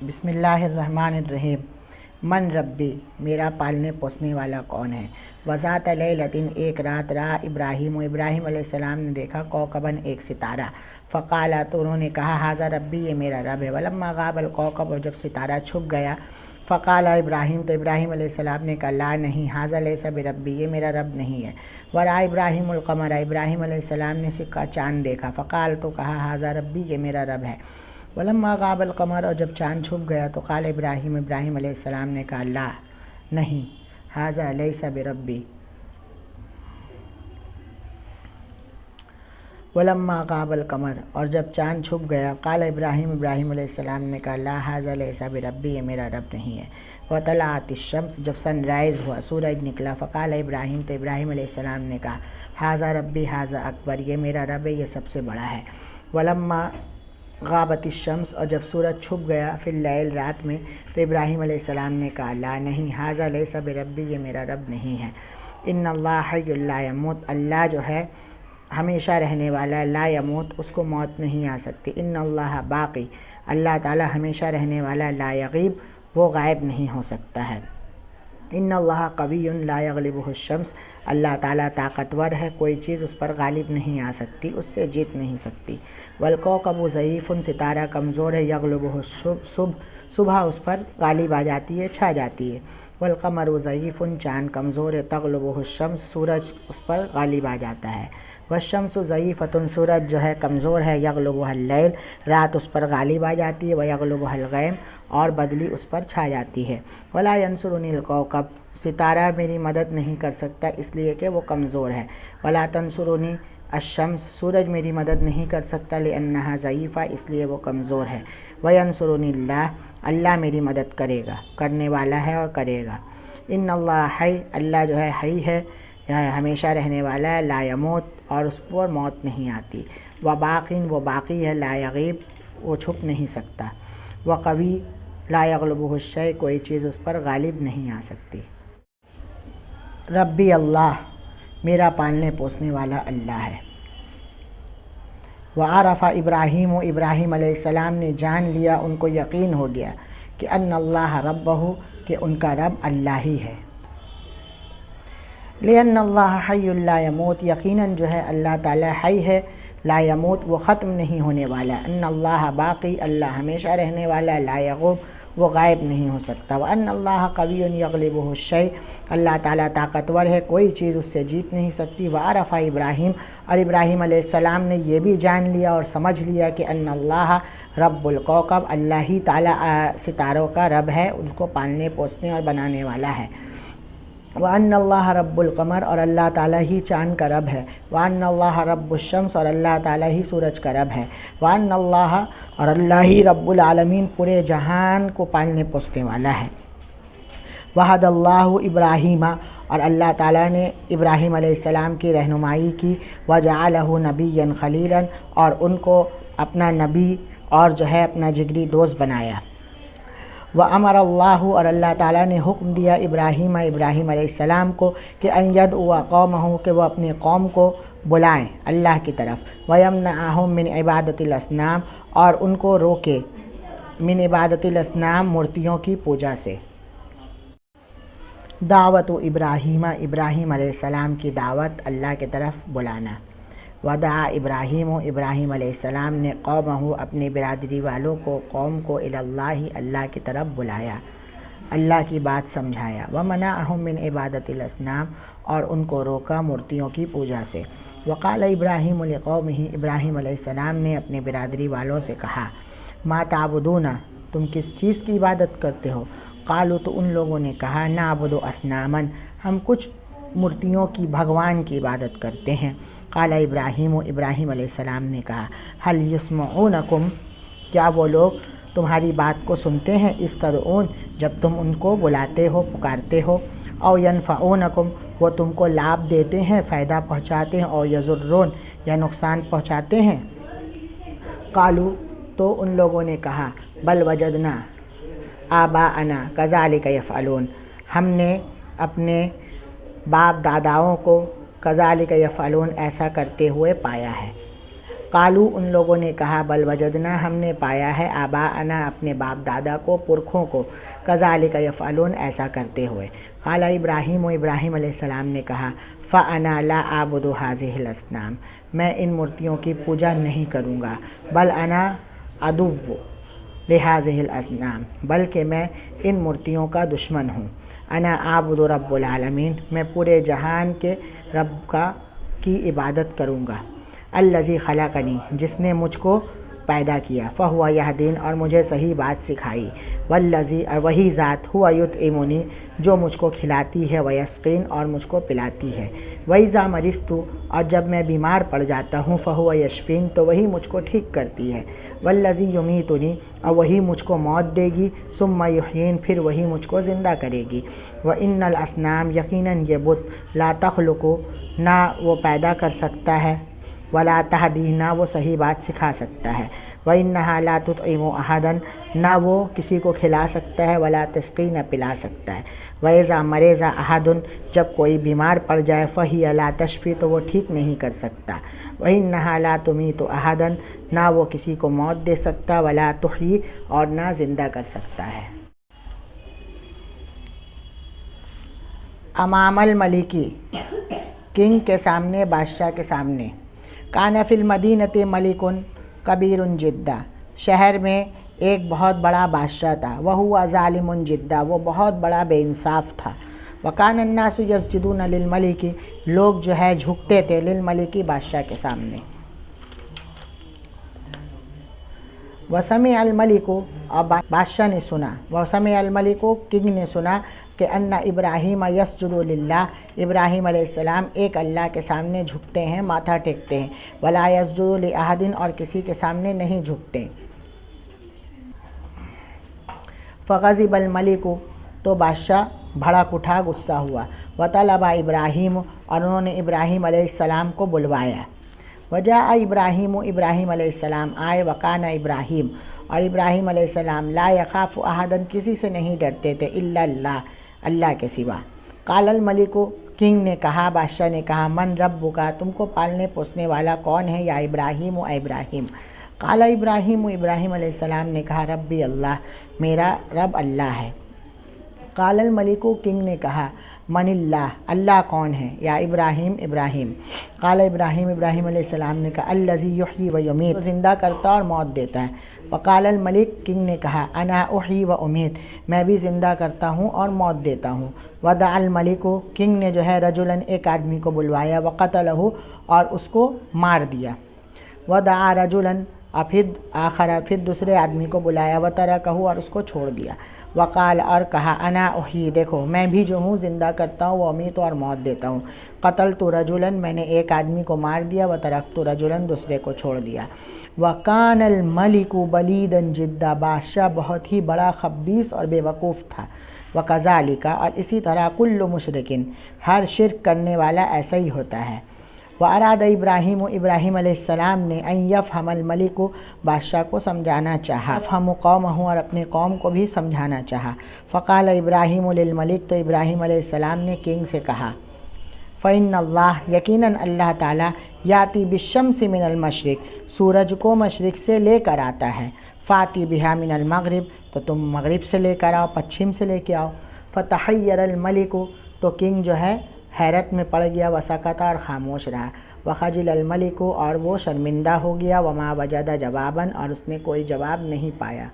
بسم اللہ الرحمن الرحیم۔ من ربی، میرا پالنے پوسنے والا کون ہے؟ وذات لیلۃ، ایک رات را ابراہیم علیہ السلام نے دیکھا کوکباً، ایک ستارہ۔ فقالا، تو انہوں نے کہا ھذا ربی، یہ میرا رب ہے۔ ولما غاب الکوکب، اور جب ستارہ چھپ گیا، فقالا ابراہیم، تو ابراہیم علیہ السلام نے کہا لا نہیں، ھذا لیس بربی، یہ میرا رب نہیں ہے۔ ورأى ابراہیم القمر، ابراہیم علیہ السلام نے چاند دیکھا۔ فقال، تو کہا ھذا ربی، یہ میرا رب ہے۔ ولما غاب القمر، اور جب چاند چھپ گیا تو قال ابراہیم علیہ السلام نے کہا لا نہیں، ھذا لیس بربی۔ ولما غاب القمر، اور جب چاند چھپ گیا، قال ابراہیم علیہ السلام نے کہا لا ھذا لیس بربی، یہ میرا رب نہیں ہے۔ وطلعت الشمس، جب سن رائز ہوا، سورج نکلا، فقال ابراہیم، تو ابراہیم علیہ السلام نے کہا ھذا ربی ھذا اکبر، یہ میرا رب ہے، یہ سب سے بڑا ہے۔ ولما غابت الشمس، اور جب سورج چھپ گیا، فی اللیل، رات میں، تو ابراہیم علیہ السلام نے کہا لا نہیں، ھذا لیس بربی، یہ میرا رب نہیں ہے۔ ان اللہ حی لا یموت، اللہ جو ہے ہمیشہ رہنے والا، لا یموت، اس کو موت نہیں آ سکتی۔ ان اللہ باقی، اللہ تعالی ہمیشہ رہنے والا، لا یغیب، وہ غائب نہیں ہو سکتا ہے۔ ان اللہ قوی لا یغلبہ الشمس، اللہ تعالیٰ طاقتور ہے، کوئی چیز اس پر غالب نہیں آ سکتی، اس سے جیت نہیں سکتی۔ والکوکب ضعیف، ستارہ کمزور ہے، یغلبہ صبح اس پر غالب آ جاتی ہے، چھا جاتی ہے۔ والقمر ضعیف، چاند کمزور ہے، تغلبہ الشمس، سورج اس پر غالب آ جاتا ہے۔ والشمس ضعیفۃ، سورج جو ہے کمزور ہے، یغلبہ اللیل، رات اس پر غالب آ جاتی ہے، ویغلبہ الغیم، اور بدلی اس پر چھا جاتی ہے۔ ولا ینصرنی الکوکب، ستارہ میری مدد نہیں کر سکتا اس لیے کہ وہ کمزور ہے۔ ولا تنصرنی الشمس، سورج میری مدد نہیں کر سکتا، لأنہا ضعیفہ، اس لیے وہ کمزور ہے۔ وینصرنی اللہ، اللہ میری مدد کرے گا، کرنے والا ہے اور کرے گا۔ ان اللہ حی، اللہ جو ہے حی ہے، ہمیشہ رہنے والا ہے، لا یموت، اور اس پر موت نہیں آتی۔ وباقٍ، وہ باقی ہے، لا یغیب، وہ چھپ نہیں سکتا۔ وقوی، لا یغلبہ الشیء، کوئی چیز اس پر غالب نہیں آ سکتی۔ ربی اللہ، میرا پالنے پوسنے والا اللہ ہے۔ وعرف ابراہیم، ابراہیم علیہ السلام نے جان لیا، ان کو یقین ہو گیا کہ ان اللہ ربہ، کہ ان کا رب اللہ ہی ہے۔ لأن اللہ حی لا یموت، یقیناً جو ہے اللہ تعالیٰ حی ہے، لا یموت، وہ ختم نہیں ہونے والا۔ ان اللہ باقی، اللہ ہمیشہ رہنے والا، لا یغوب، وہ غائب نہیں ہو سکتا۔ وان اللہ قوی یغلبہ الشیء، اللہ تعالیٰ طاقتور ہے، کوئی چیز اس سے جیت نہیں سکتی۔ وعرف ابراہیم، اور ابراہیم علیہ السلام نے یہ بھی جان لیا اور سمجھ لیا کہ ان اللہ رب الکوكب، اللہ ہی تعالیٰ ستاروں کا رب ہے، ان کو پالنے پوسنے اور بنانے والا ہے۔ وَأَنَّ اللَّهَ رَبُّ الْقَمَرِ، اور اللہ تعالیٰ ہی چاند کا رب ہے۔ وَأَنَّ اللَّهَ رَبُّ الشَّمْسِ، اور اللہ تعالیٰ ہی سورج کا رب ہے۔ وَأَنَّ اللَّهَ، اور اللہ ہی رب العالمین، پورے جہان کو پالنے پوسنے والا ہے۔ وَحَدَ اللَّهُ إِبْرَاهِيمَ، اور اللہ تعالیٰ نے ابراہیم علیہ السلام کی رہنمائی کی۔ وَجَعَلَهُ نَبِيًّا خَلِيلًا، اور ان کو اپنا نبی اور جو ہے اپنا جگری دوست بنایا۔ وَأَمَرَ اللَّهُ، اور اللہ تعالیٰ نے حکم دیا ابراہیم علیہ السلام کو کہ أَن يَدْعُوَ قَوْمَهُ، کہ وہ اپنی قوم کو بلائیں اللہ کی طرف۔ وَيَمْنَعَهُم مِّنْ عِبَادَةِ الْأَصْنَامِ، اور ان کو روکے من عبادت الاسنام، مورتیوں کی پوجا سے۔ دعوت ابراہیم، ابراہیم علیہ السلام کی دعوت، اللہ کی طرف بلانا۔ ودعا ابراہیم، ابراہیم علیہ السلام نے قومہ، اپنی برادری والوں کو، قوم کو، اللہ، اللہ کی طرف بلایا، اللہ کی بات سمجھایا۔ ومنعہم من عبادت الاسنام، اور ان کو روکا مورتیوں کی پوجا سے۔ وقال ابراہیم لقومہ، ابراہیم علیہ السلام نے اپنی برادری والوں سے کہا ما تعبدون، تم کس چیز کی عبادت کرتے ہو؟ قالوا، تو ان لوگوں نے کہا نعبد اصناما، ہم کچھ مورتیوں کی، بھگوان کی عبادت کرتے ہیں۔ قال ابراہیم، ابراہیم علیہ السلام نے کہا هل یسمعونکم، کیا وہ لوگ تمہاری بات کو سنتے ہیں؟ استدعون، جب تم ان کو بلاتے ہو، پکارتے ہو۔ او ینفعونکم، وہ تم کو لابھ دیتے ہیں، فائدہ پہنچاتے ہیں۔ او یضرون، یا نقصان پہنچاتے ہیں۔ قالوا، تو ان لوگوں نے کہا بل وجدنا آباءنا کذالک یفعلون، ہم نے اپنے باپ داداؤں کو کذالک یفعلون، ایسا کرتے ہوئے پایا ہے۔ قالو ان لوگوں نے کہا بل وجدنا ہم نے پایا ہے آباءنا اپنے باپ دادا کو پرکھوں کو کذالک یفعلون ایسا کرتے ہوئے۔ قال ابراہیم ابراہیم علیہ السلام نے کہا فانا لا اعبد هذه الاصنام میں ان مورتیوں کی پوجا نہیں کروں گا، بل انا عدو لهذه الاصنام بلکہ میں ان مورتیوں کا دشمن ہوں۔ انا اعبد رب العالمین میں پورے جہان کے رب کی عبادت کروں گا۔ الذی خلقنی جس نے مجھ کو پیدا کیا، فہو یہدین اور مجھے صحیح بات سکھائی، والذی اور وہی ذات ہوا یطعمنی جو مجھ کو کھلاتی ہے، ویسقین اور مجھ کو پلاتی ہے، وَإِذَا مَرِضْتُ اور جب میں بیمار پڑ جاتا ہوں، فہو یشفین تو وہی مجھ کو ٹھیک کرتی ہے، والذی یمیتنی اور وہی مجھ کو موت دے گی، ثم یحیین پھر وہی مجھ کو زندہ کرے گی، وَإِنَّ الْأَصْنَامَ یقیناً یہ بت لا تخلق نہ وہ پیدا کر سکتا ہے، ولا تہدی نہ وہ صحیح بات سکھا سکتا ہے، وَإِنَّهَا لَا تُطْعِمُ أَحَدًا نہ وہ کسی کو کھلا سکتا ہے، ولا تسقی نہ پلا سکتا ہے، وَإِذَا مَرِضَ أَحَدٌ جب کوئی بیمار پڑ جائے، فَهِيَ لَا تَشْفِي تو وہ ٹھیک نہیں کر سکتا، وَإِنَّهَا لَا تُمِيتُ أَحَدًا نہ وہ کسی کو موت دے سکتا، ولا تحیی اور نہ زندہ کر سکتا ہے۔ امام الملکی کنگ کے سامنے، بادشاہ کے سامنے۔ کان فی المدینۃ ملک کبیر جدا شہر میں ایک بہت بڑا بادشاہ تھا، وہو ظالم جدا وہ بہت بڑا بے انصاف تھا، وکان الناس یسجدون للملک لوگ جو ہے جھکتے تھے للملک بادشاہ کے سامنے۔ وسمع الملک اور بادشاہ نے سنا، وسمع الملک کنگ نے سنا کہ ان ابراہیم یسجد للہ ابراہیم علیہ السلام ایک اللہ کے سامنے جھکتے ہیں، ماتھا ٹیکتے ہیں، ولا یسجد لأحد اور کسی کے سامنے نہیں جھکتے۔ فغضب الملک تو بادشاہ بھڑک اٹھا، غصہ ہوا، وطلب ابراہیم اور انہوں نے ابراہیم علیہ السلام کو بلوایا، وجاء ابراہیم ابراہیم علیہ السلام آئے، وکان ابراہیم اور ابراہیم علیہ السلام لا یخاف احدن کسی سے نہیں ڈرتے تھے، الا اللہ اللہ کے سوا۔ قال الملک کنگ نے کہا، بادشاہ نے کہا، من ربک تم کو پالنے پوسنے والا کون ہے، یا ابراہیم اے ابراہیم؟ قال ابراہیم ابراہیم علیہ السلام نے کہا، ربی اللہ میرا رب اللہ ہے۔ قال الملک کنگ نے کہا، من اللہ اللہ کون ہے، یا ابراہیم ابراہیم؟ قال ابراہیم ابراہیم علیہ السلام نے کہا، الذی یحیی و یمیت زندہ کرتا اور موت دیتا ہے۔ وقال الملک کنگ نے کہا، انا احیی و امیت میں بھی زندہ کرتا ہوں اور موت دیتا ہوں۔ ودع الملک کنگ نے جو ہے رجلاً ایک آدمی کو بلوایا، وقتلہ اور اس کو مار دیا، ودعا رجلاً اور پھر دوسرے آدمی کو بلایا، وترکہ اور اس کو چھوڑ دیا، وقال اور کہا، انا احیی دیکھو میں بھی جو ہوں زندہ کرتا ہوں، وامیت اور موت دیتا ہوں، قتلت رجلاً میں نے ایک آدمی کو مار دیا، وترکت رجلاً دوسرے کو چھوڑ دیا۔ وکان الملک بلیدا جدا بادشاہ بہت ہی بڑا خبیث اور بے وقوف تھا، وکذالک اور اسی طرح کل مشرکن ہر شرک کرنے والا ایسا ہی ہوتا ہے۔ واراد ابراہیم ابراہیم علیہ السلام نے ان یفہم الملک بادشاہ کو سمجھانا چاہا، فہم قومہ اور اپنے قوم کو بھی سمجھانا چاہا۔ فقال ابراہیم للملک تو ابراہیم علیہ السلام نے کنگ سے کہا، فإن اللہ یقیناً اللہ تعالیٰ یاتی بالشمس من المشرق سورج کو مشرق سے لے کر آتا ہے، فاتی بہا من المغرب تو تم مغرب سے لے کر آؤ، پچھم سے لے کے آؤ۔ فتحیر الملک تو کنگ جو ہے حیرت میں پڑ گیا، وسکت اور خاموش رہا، وخجل الملک اور وہ شرمندہ ہو گیا، وما وجد جواباً اور اس نے کوئی جواب نہیں پایا۔